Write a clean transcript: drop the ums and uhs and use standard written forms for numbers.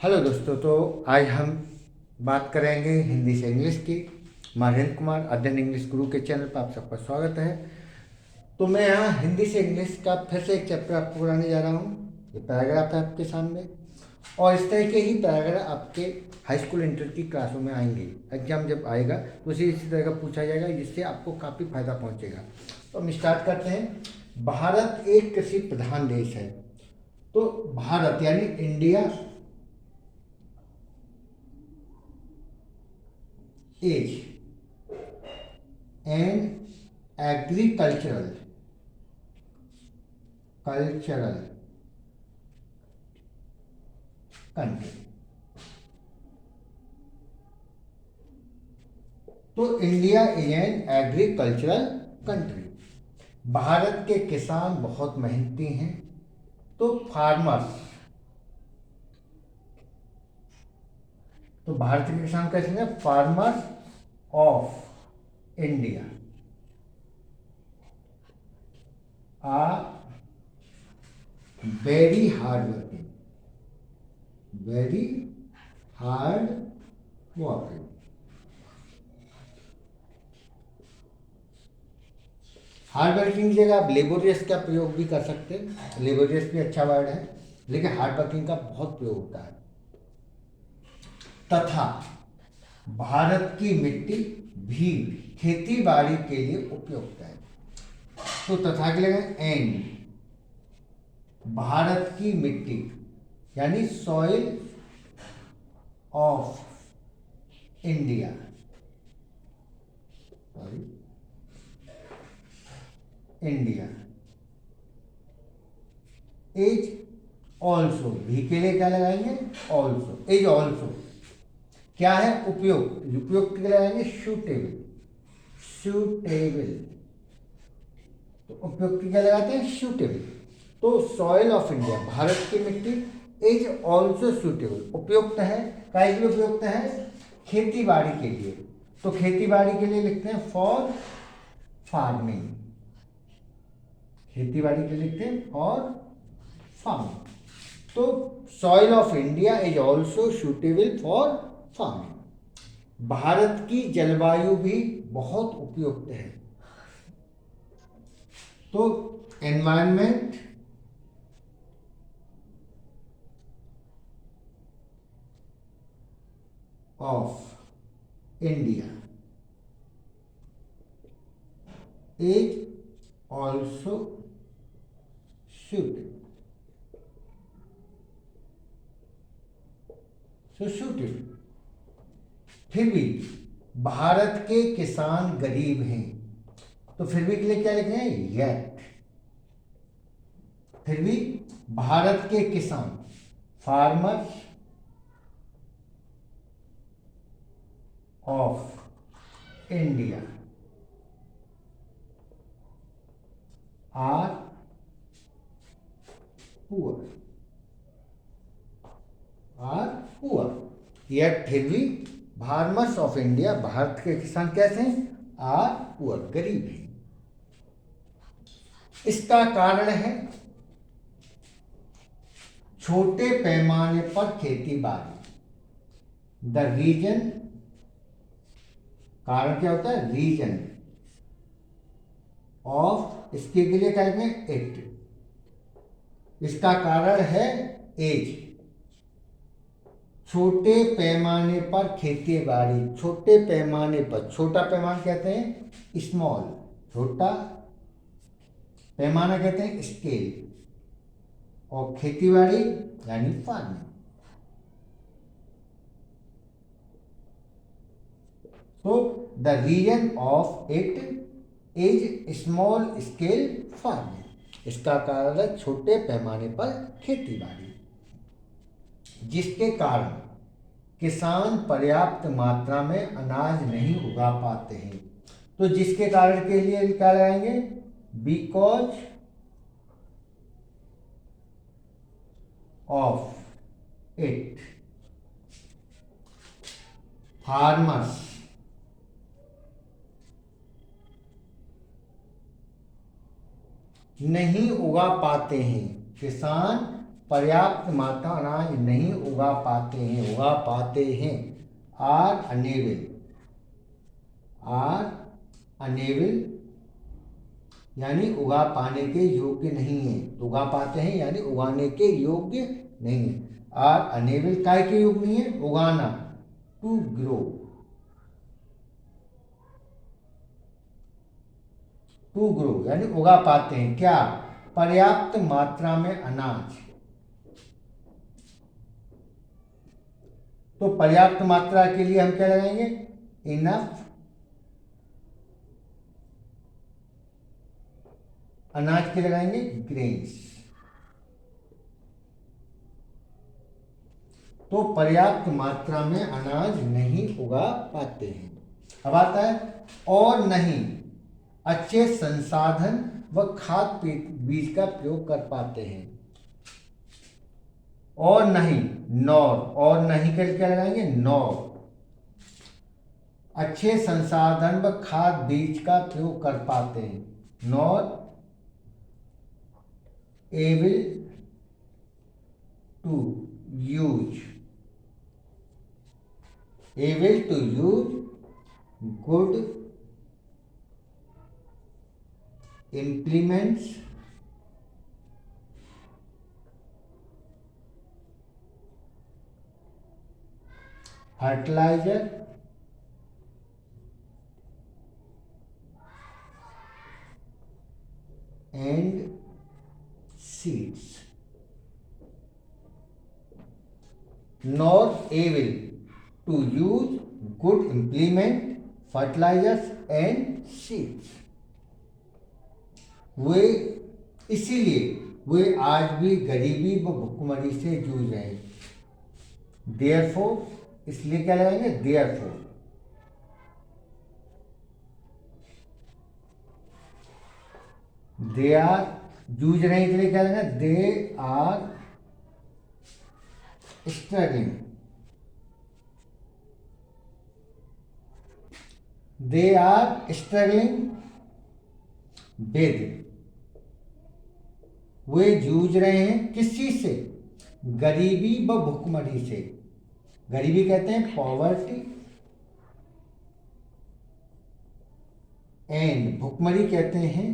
Hello दोस्तों, तो आज हम बात करेंगे हिंदी से इंग्लिश की। महेंद्र कुमार अध्ययन इंग्लिश गुरु के चैनल पर आप सबका स्वागत है। तो मैं यहाँ हिंदी से इंग्लिश का फिर से एक चैप्टर आपको पढ़ाने जा रहा हूँ। ये पैराग्राफ है आपके सामने, और इस तरह के ही पैराग्राफ आपके हाई स्कूल इंटर की क्लासों में आएंगे। एग्जाम जब आएगा तो इसी तरह का पूछा जाएगा, जिससे आपको काफ़ी फायदा पहुँचेगा। तो हम स्टार्ट करते हैं। भारत एक कृषि प्रधान देश है। तो भारत यानी India is an agricultural country। तो India is an agricultural country. Bharat के किसान बहुत मेहनती हैं। तो फार्मर्स, तो भारत के किसान कैसे हैं? Farmers of India are very hard working, very hard working. Hard working की जगह आप लेबोरियस का प्रयोग भी कर सकते हैं। लेबोरियस भी अच्छा वर्ड है, लेकिन हार्ड वर्किंग का बहुत प्रयोग होता है। तथा भारत की मिट्टी भी खेती बाड़ी के लिए उपयुक्त है। तो तथा के लगे एंड, भारत की मिट्टी यानी soil of India, sorry India is also, भी के लिए क्या लगाएंगे? ऑल्सो। इज ऑल्सो क्या है? उपयुक्त। उपयुक्त के लिए लगाएंगे सूटेबल, सूटेबल। तो उपयुक्त क्या लगाते हैं? सूटेबल। तो सॉइल ऑफ इंडिया, भारत की मिट्टी इज ऑल्सो सूटेबल, उपयुक्त है। काय के लिए उपयुक्त है? खेती बाड़ी के लिए। तो खेती बाड़ी के लिए लिखते हैं फॉर फार्मिंग, खेती बाड़ी के लिए लिखते हैं फॉर फार्मिंग। तो soil of India is also suitable for farming. Bharat की जलवायु भी बहुत उपयुक्त है। तो environment of India is also suitable, so suitable. फिर भी भारत के किसान गरीब हैं। तो फिर भी के लिए क्या लिखे हैं? येट। फिर भी भारत के किसान, farmers of India are poor, are poor. Yet फिर भी फार्मर्स ऑफ इंडिया, भारत के किसान कैसे हैं? आर पुअर, गरीब हैं। इसका कारण है छोटे पैमाने पर खेती बाड़ी। द रीजन, कारण क्या होता है? रीजन ऑफ, इसके लिए क्या लिखें? इट। इसका कारण है एज, छोटे पैमाने पर खेती बाड़ी। छोटे पैमाने पर, छोटा पैमाना कहते हैं स्मॉल, छोटा पैमाना कहते हैं स्केल, और खेती बाड़ी यानी फार्मिंग। तो the reason of it is small scale farming. इसका कारण है छोटे पैमाने पर खेती बाड़ी, जिसके कारण किसान पर्याप्त मात्रा में अनाज नहीं उगा पाते हैं। तो जिसके कारण के लिए क्या लगाएंगे? बिकॉज ऑफ इट फार्मर्स नहीं उगा पाते हैं। किसान पर्याप्त मात्रा अनाज नहीं उगा उगा पाते हैं, उगा पाते हैं। आर अनेबल, आर अनेबल यानी उगा पाने के योग्य नहीं है। उगा पाते हैं यानी उगाने के योग्य नहीं है। आर अनेबल काय के योग्य नहीं है? उगाना, टू ग्रो, टू ग्रो यानी उगा पाते हैं क्या? पर्याप्त मात्रा में अनाज। तो पर्याप्त मात्रा के लिए हम क्या लगाएंगे? इनफ अनाज के लगाएंगे ग्रेन्स। तो पर्याप्त मात्रा में अनाज नहीं उगा पाते हैं। अब आता है और नहीं अच्छे संसाधन व खाद बीज का प्रयोग कर पाते हैं। और नहीं, नॉर, और नहीं करके क्या लगाएंगे? नॉर अच्छे संसाधन व खाद बीज का प्रयोग कर पाते हैं। Nor able to use, able to use good implements fertilizer and seeds, nor able to use good implement fertilizers and seeds। वे इसीलिए वे आज भी गरीबी व भुखमरी से जूझ रहे हैं। देयरफॉर इसलिए क्या लगाएंगे? देयरफॉर, दे आर जूझ रहे हैं के लिए क्या लगाएंगे? They are struggling, they are struggling with, वे जूझ रहे हैं किस चीज से? गरीबी व भुखमरी से। गरीबी कहते हैं पॉवर्टी, एंड भुखमरी कहते हैं